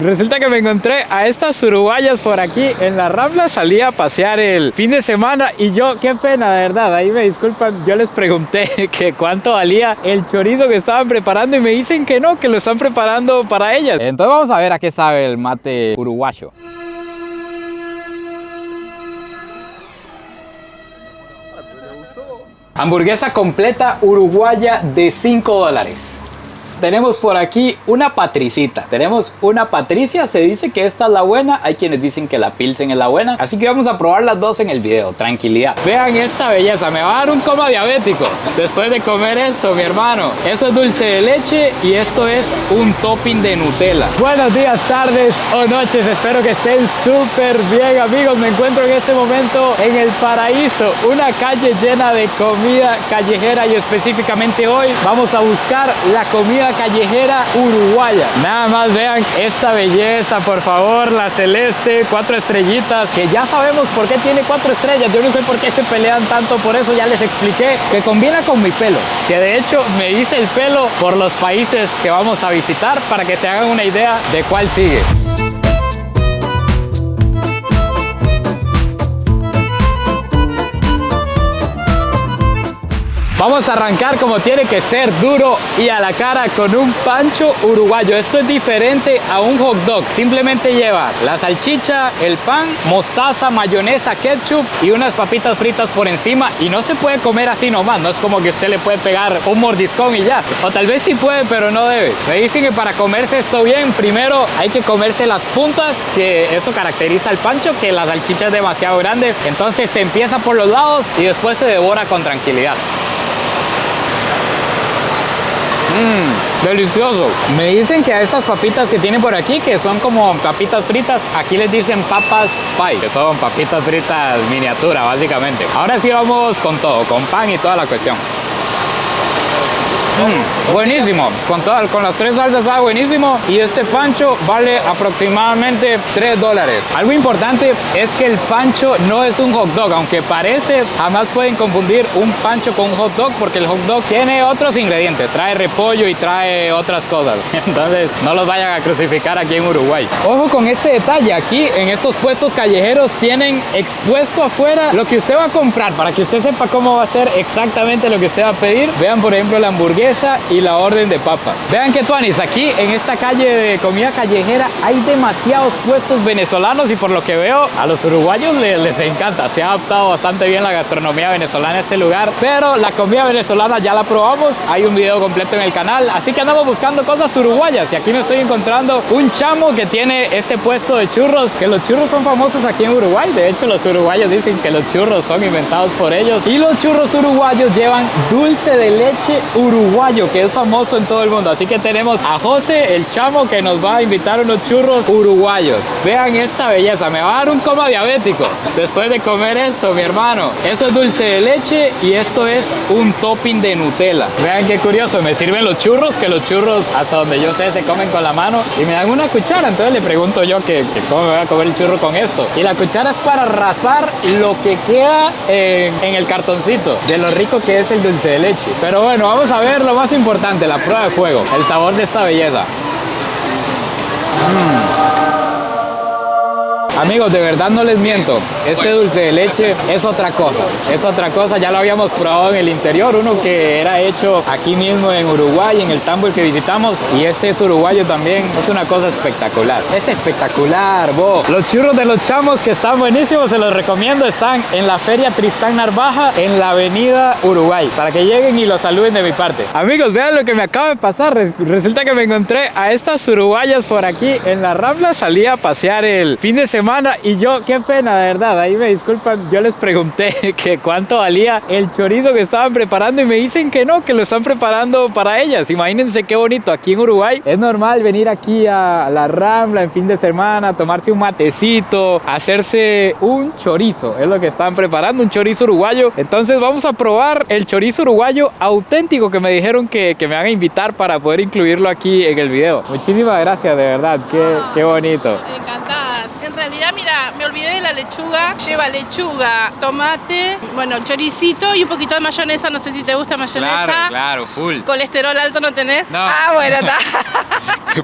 Resulta que me encontré a estas uruguayas por aquí en la Rambla. Salí a pasear el fin de semana y yo, qué pena, de verdad, ahí me disculpan, yo les pregunté que cuánto valía el chorizo que estaban preparando y me dicen que no, que lo están preparando para ellas. Entonces vamos a ver a qué sabe el mate uruguayo. Hamburguesa completa uruguaya de $5. Tenemos por aquí una patricita. Tenemos una Patricia. Se dice que esta es la buena. Hay quienes dicen que la Pilsen es la buena. Así que vamos a probar las dos en el video. Tranquilidad. Vean esta belleza. Me va a dar un coma diabético después de comer esto, mi hermano. Eso es dulce de leche y esto es un topping de Nutella. Buenos días, tardes o noches. Espero que estén súper bien, amigos. Me encuentro en este momento en el Paraíso. Una calle llena de comida callejera y específicamente hoy vamos a buscar la comida callejera uruguaya. Nada más vean esta belleza, por favor, la celeste, 4 estrellitas, que ya sabemos por qué tiene 4 estrellas. Yo no sé por qué se pelean tanto por eso, ya les expliqué que combina con mi pelo, que de hecho me hice el pelo por los países que vamos a visitar para que se hagan una idea de cuál sigue. Vamos a arrancar como tiene que ser, duro y a la cara, con un pancho uruguayo. Esto es diferente a un hot dog. Simplemente lleva la salchicha, el pan, mostaza, mayonesa, ketchup y unas papitas fritas por encima. Y no se puede comer así nomás. No es como que usted le puede pegar un mordiscón y ya. O tal vez sí puede, pero no debe. Me dicen que para comerse esto bien, primero hay que comerse las puntas, que eso caracteriza al pancho, que la salchicha es demasiado grande. Entonces se empieza por los lados y después se devora con tranquilidad. Delicioso. Me dicen que a estas papitas que tienen por aquí, que son como papitas fritas, aquí les dicen papas pie, que son papitas fritas miniatura básicamente. Ahora sí vamos con todo, con pan y toda la cuestión. Buenísimo, con las 3 salsas sabe buenísimo. Y este pancho vale aproximadamente $3. Algo importante es que el pancho no es un hot dog, aunque parece. Jamás pueden confundir un pancho con un hot dog, porque el hot dog tiene otros ingredientes, trae repollo y trae otras cosas. Entonces no los vayan a crucificar aquí en Uruguay. Ojo con este detalle, aquí en estos puestos callejeros tienen expuesto afuera lo que usted va a comprar, para que usted sepa cómo va a ser exactamente lo que usted va a pedir. Vean por ejemplo la hamburguesa y la orden de papas. Vean que tuanis, aquí en esta calle de comida callejera hay demasiados puestos venezolanos y por lo que veo a los uruguayos les encanta. Se ha adaptado bastante bien la gastronomía venezolana a este lugar, pero la comida venezolana ya la probamos. Hay un video completo en el canal, así que andamos buscando cosas uruguayas y aquí me estoy encontrando un chamo que tiene este puesto de churros, que los churros son famosos aquí en Uruguay. De hecho, los uruguayos dicen que los churros son inventados por ellos y los churros uruguayos llevan dulce de leche uruguayo, que es famoso en todo el mundo. Así que tenemos a José, el chamo, que nos va a invitar unos churros uruguayos. Vean esta belleza. Me va a dar un coma diabético después de comer esto, mi hermano. Eso es dulce de leche y esto es un topping de Nutella. Vean qué curioso. Me sirven los churros, que los churros, hasta donde yo sé, se comen con la mano, y me dan una cuchara. Entonces le pregunto yo que cómo me voy a comer el churro con esto. Y la cuchara es para raspar lo que queda en el cartoncito de lo rico que es el dulce de leche. Pero bueno, vamos a ver lo más importante, la prueba de fuego, el sabor de esta belleza. Amigos, de verdad no les miento, este dulce de leche es otra cosa, ya lo habíamos probado en el interior, uno que era hecho aquí mismo en Uruguay, en el Tambor que visitamos, y este es uruguayo también, es una cosa espectacular, es espectacular, bo. Los churros de los chamos, que están buenísimos, se los recomiendo, están en la Feria Tristán Narvaja, en la avenida Uruguay, para que lleguen y los saluden de mi parte. Amigos, vean lo que me acaba de pasar, resulta que me encontré a estas uruguayas por aquí en la Rambla. Salí a pasear el fin de semana y yo, qué pena, de verdad, ahí me disculpan, yo les pregunté que cuánto valía el chorizo que estaban preparando y me dicen que no, que lo están preparando para ellas. Imagínense qué bonito, aquí en Uruguay es normal venir aquí a la Rambla en fin de semana, tomarse un matecito, hacerse un chorizo, es lo que están preparando, un chorizo uruguayo. Entonces vamos a probar el chorizo uruguayo auténtico que me dijeron que me van a invitar para poder incluirlo aquí en el video. Muchísimas gracias, de verdad, qué bonito. Encantada. más. En realidad, mira, me olvidé de la lechuga. Lleva lechuga, tomate, bueno, choricito y un poquito de mayonesa. No sé si te gusta mayonesa. Claro, claro, full. ¿Colesterol alto no tenés? No. Ah, bueno, está.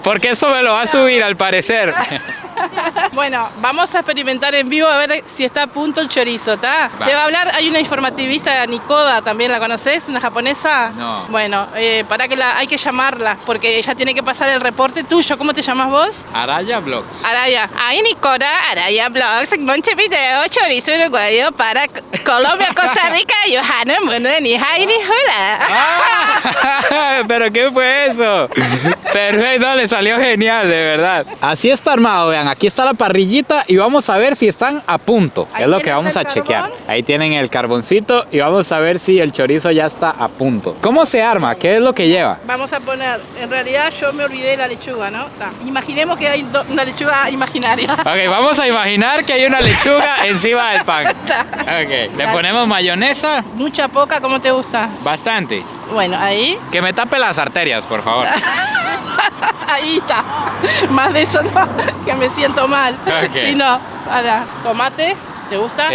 Porque esto me lo va a subir al parecer. Bueno, vamos a experimentar en vivo a ver si está a punto el chorizo, ¿está? Va. Te va a hablar, hay una informativista, Nikoda, también la conoces, una japonesa. No. Bueno, para que hay que llamarla, porque ella tiene que pasar el reporte tuyo. ¿Cómo te llamas vos? Araya Vlogs. Araya. Ay, Nikoda, Araya Vlogs, Montevideo, chorizo uruguayo para Colombia, Costa Rica, Johanna, Mundo, Nija y Nijula. Ah, ¿pero qué fue eso? Perfecto, le salió genial, de verdad. Así está armado, vean, aquí está la parrillita y vamos a ver si están a punto. Ahí Es lo que tienes vamos el a chequear. carbón. Ahí tienen el carboncito y vamos a ver si el chorizo ya está a punto. ¿Cómo se arma? ¿Qué es lo que lleva? Vamos a poner, en realidad yo me olvidé de la lechuga, ¿no? Imaginemos que hay una lechuga imaginaria. Ok, vamos a imaginar que hay una lechuga encima del pan. Ok, le ponemos mayonesa, Mucha, poca, ¿cómo te gusta? bastante. Bueno, ahí. Que me tape las arterias, por favor. Ahí está. Más de eso no, que me siento mal. Ok. Si no, ahora, tomate, ¿te gusta?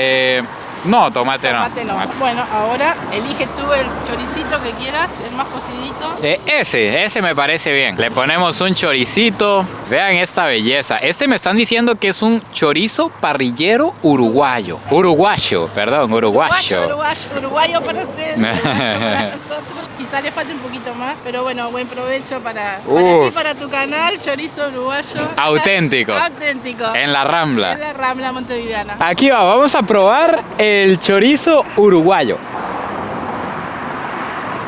No, tomate no. Tomate no. Bueno, ahora elige tú el choricito que quieras, el más cocidito. Ese me parece bien. Le ponemos un choricito. Vean esta belleza. Este me están diciendo que es un chorizo parrillero uruguayo. Uruguayo, perdón, uruguayo. Uruguayo para ustedes. Para nosotros. Quizá le falte un poquito más, pero bueno, buen provecho para ti, para tu canal, chorizo uruguayo. Auténtico. Auténtico. En la Rambla. En la Rambla montevideana. Aquí va, vamos a probar el chorizo uruguayo.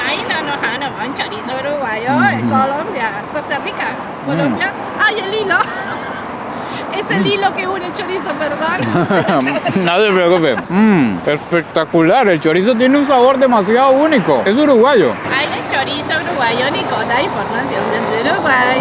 Ahí no, un chorizo uruguayo en Colombia, Costa Rica, Colombia. ¡Ay, el hilo! Es el hilo que une el chorizo, perdón. No se preocupe. Espectacular, el chorizo tiene un sabor demasiado único. Es uruguayo. Hay el chorizo uruguayo, Nicota, información desde Uruguay.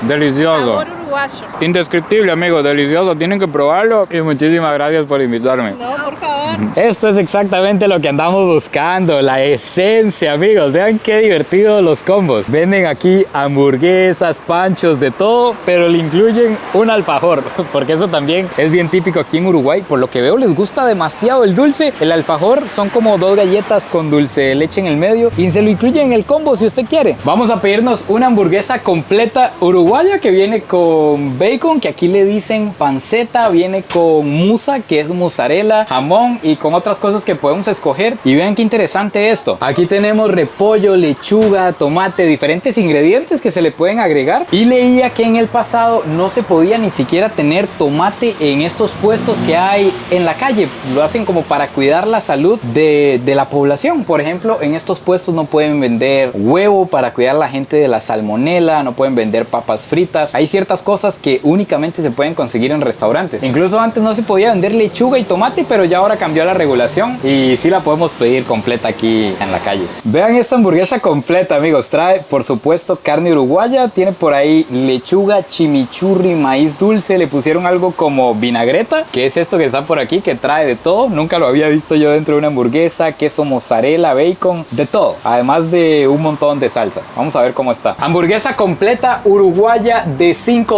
Delicioso. Sabor uruguayo. Indescriptible, amigos, delicioso. Tienen que probarlo y muchísimas gracias por invitarme. No, por favor. Esto es exactamente lo que andamos buscando, la esencia, amigos. Vean qué divertidos los combos. Venden aquí hamburguesas, panchos, de todo, pero le incluyen un alfajor, porque eso también es bien típico aquí en Uruguay. Por lo que veo, les gusta demasiado el dulce. El alfajor son como 2 galletas con dulce de leche en el medio y se lo incluyen en el combo si usted quiere. Vamos a pedirnos una hamburguesa completa uruguaya que viene con bacon, que aquí le dicen panceta, viene con musa, que es mozzarella, jamón y con otras cosas que podemos escoger. Y vean qué interesante esto. Aquí tenemos repollo, lechuga, tomate, diferentes ingredientes que se le pueden agregar. Y leía que en el pasado no se podía ni siquiera tener tomate en estos puestos que hay en la calle. Lo hacen como para cuidar la salud de la población. Por ejemplo, en estos puestos no pueden vender huevo para cuidar a la gente de la salmonela, no pueden vender papas fritas. Hay ciertas cosas que únicamente se pueden conseguir en restaurantes. Incluso antes no se podía vender lechuga y tomate, pero ya ahora cambió la regulación y sí la podemos pedir completa aquí en la calle. Vean esta hamburguesa completa, amigos. Trae, por supuesto, carne uruguaya, tiene por ahí lechuga, chimichurri, maíz dulce, le pusieron algo como vinagreta, que es esto que está por aquí, que trae de todo. Nunca lo había visto yo dentro de una hamburguesa, queso mozzarella, bacon, de todo, además de un montón de salsas. Vamos a ver cómo está. Hamburguesa completa uruguaya de $5.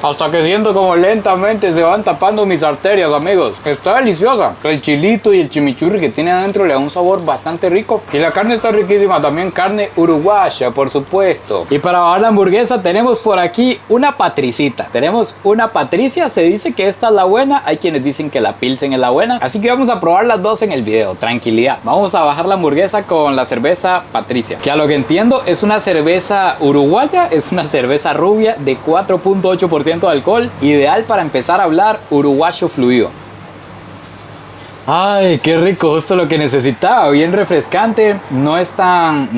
Hasta que siento como lentamente se van tapando mis arterias, amigos. Está deliciosa. El chilito y el chimichurri que tiene adentro le da un sabor bastante rico. Y la carne está riquísima. También carne uruguaya, por supuesto. Y para bajar la hamburguesa tenemos por aquí una patricita. Tenemos una patricia. Se dice que esta es la buena. Hay quienes dicen que la pilsen es la buena. Así que vamos a probar las dos en el video. Tranquilidad. Vamos a bajar la hamburguesa con la cerveza Patricia, que a lo que entiendo es una cerveza uruguaya. Es una cerveza rubia de 4.8% de alcohol, ideal para empezar a hablar uruguayo fluido. Ay, qué rico, justo lo que necesitaba, bien refrescante, no es tan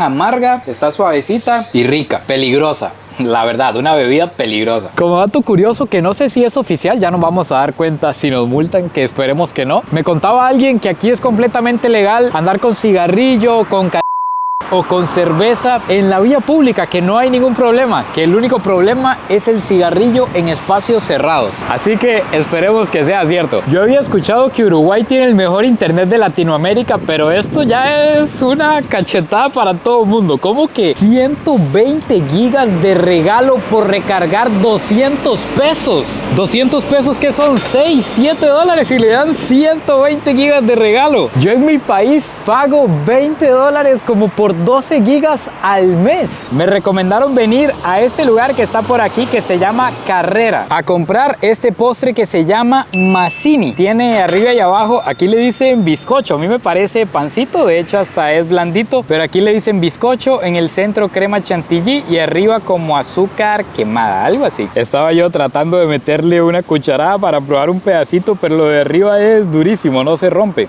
amarga, está suavecita y rica, peligrosa. La verdad, una bebida peligrosa. Como dato curioso, que no sé si es oficial, ya nos vamos a dar cuenta si nos multan, que esperemos que no. Me contaba alguien que aquí es completamente legal andar con cigarrillo, con o con cerveza en la vía pública, que no hay ningún problema, que el único problema es el cigarrillo en espacios cerrados. Así que esperemos que sea cierto. Yo había escuchado que Uruguay tiene el mejor internet de Latinoamérica, pero esto ya es una cachetada para todo el mundo. ¿Cómo que 120 gigas de regalo por recargar 200 pesos? 200 pesos que son 6, 7 dólares y le dan 120 gigas de regalo. Yo en mi país pago 20 dólares como por 12 gigas al mes. Me recomendaron venir a este lugar que está por aquí, que se llama Carrera, a comprar este postre que se llama Mazzini. Tiene arriba y abajo, aquí le dicen bizcocho. A mí me parece pancito, de hecho hasta es blandito, pero aquí le dicen bizcocho. En el centro crema chantilly y arriba como azúcar quemada, algo así. Estaba yo tratando de meterle una cucharada para probar un pedacito, pero lo de arriba es durísimo, no se rompe.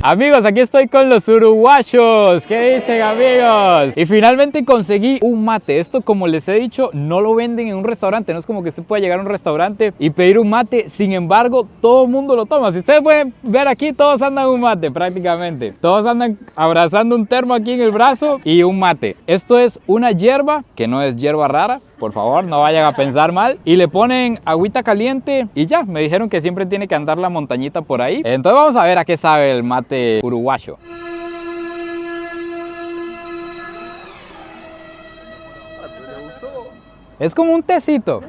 Amigos, aquí estoy con los uruguayos. ¿Qué dicen, amigos? Y finalmente conseguí un mate. Esto, como les he dicho, no lo venden en un restaurante. No es como que usted pueda llegar a un restaurante y pedir un mate. Sin embargo, todo el mundo lo toma. Si ustedes pueden ver aquí, todos andan un mate prácticamente. Todos andan abrazando un termo aquí en el brazo y un mate. Esto es una hierba, que no es hierba rara. Por favor, no vayan a pensar mal. Y le ponen agüita caliente y ya. Me dijeron que siempre tiene que andar la montañita por ahí. Entonces vamos a ver a qué sabe el mate uruguayo. Es como un tecito.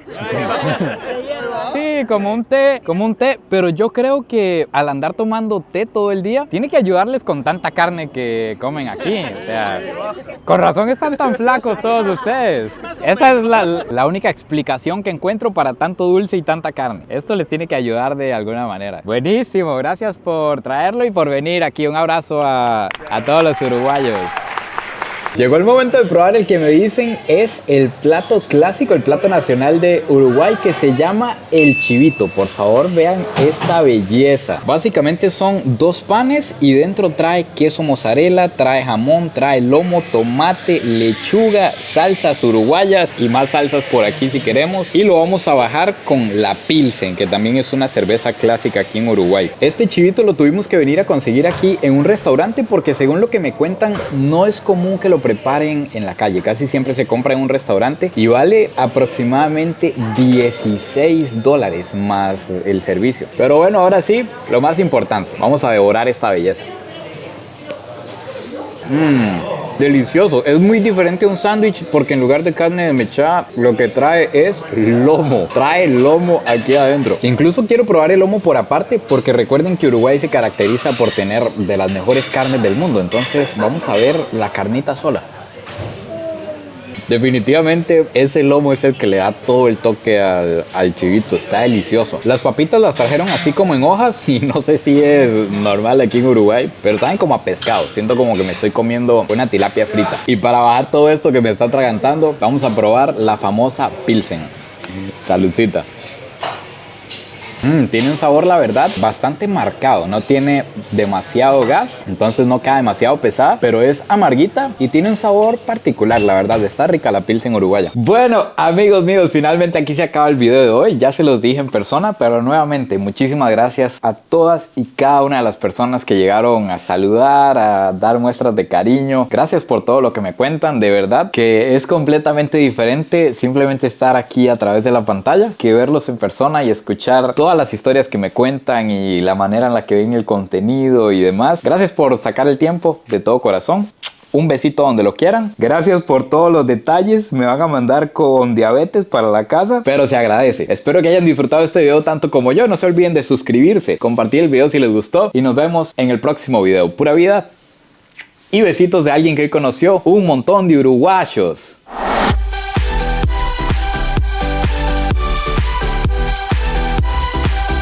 Sí, como un té, pero yo creo que al andar tomando té todo el día, tiene que ayudarles con tanta carne que comen aquí. O sea, con razón están tan flacos todos ustedes. Esa es la única explicación que encuentro para tanto dulce y tanta carne. Esto les tiene que ayudar de alguna manera. Buenísimo, gracias por traerlo y por venir aquí. Un abrazo a todos los uruguayos. Llegó el momento de probar el que me dicen es el plato clásico, el plato nacional de Uruguay, que se llama el chivito. Por favor, vean esta belleza. Básicamente son dos panes y dentro trae queso mozzarella, trae jamón, trae lomo, tomate, lechuga, salsas uruguayas y más salsas por aquí si queremos. Y lo vamos a bajar con la Pilsen, que también es una cerveza clásica aquí en Uruguay. Este chivito lo tuvimos que venir a conseguir aquí en un restaurante porque, según lo que me cuentan, no es común que lo preparen en la calle. Casi siempre se compra en un restaurante y vale aproximadamente 16 dólares más el servicio. Pero bueno, ahora sí, lo más importante. Vamos a devorar esta belleza. Delicioso. Es muy diferente a un sándwich porque en lugar de carne desmechada lo que trae es lomo. Trae lomo aquí adentro. Incluso quiero probar el lomo por aparte porque recuerden que Uruguay se caracteriza por tener de las mejores carnes del mundo. Entonces vamos a ver la carnita sola. Definitivamente ese lomo es el que le da todo el toque al chivito. Está delicioso. Las papitas las trajeron así como en hojas y no sé si es normal aquí en Uruguay, pero saben como a pescado. Siento como que me estoy comiendo una tilapia frita. Y para bajar todo esto que me está atragantando, vamos a probar la famosa Pilsen. Saludcita. Tiene un sabor, la verdad, bastante marcado. No tiene demasiado gas, entonces no queda demasiado pesada, pero es amarguita y tiene un sabor particular. La verdad, está rica la Pilsen uruguaya. Bueno, amigos míos, finalmente aquí se acaba el video de hoy. Ya se los dije en persona, pero nuevamente, muchísimas gracias a todas y cada una de las personas que llegaron a saludar, a dar muestras de cariño. Gracias por todo lo que me cuentan. De verdad que es completamente diferente simplemente estar aquí a través de la pantalla que verlos en persona y escuchar todas las historias que me cuentan y la manera en la que ven el contenido y demás. Gracias por sacar el tiempo de todo corazón. Un besito donde lo quieran. Gracias por todos los detalles. Me van a mandar con diabetes para la casa, pero se agradece. Espero que hayan disfrutado este video tanto como yo. No se olviden de suscribirse, compartir el video si les gustó y nos vemos en el próximo video. Pura vida y besitos de alguien que hoy conoció un montón de uruguayos.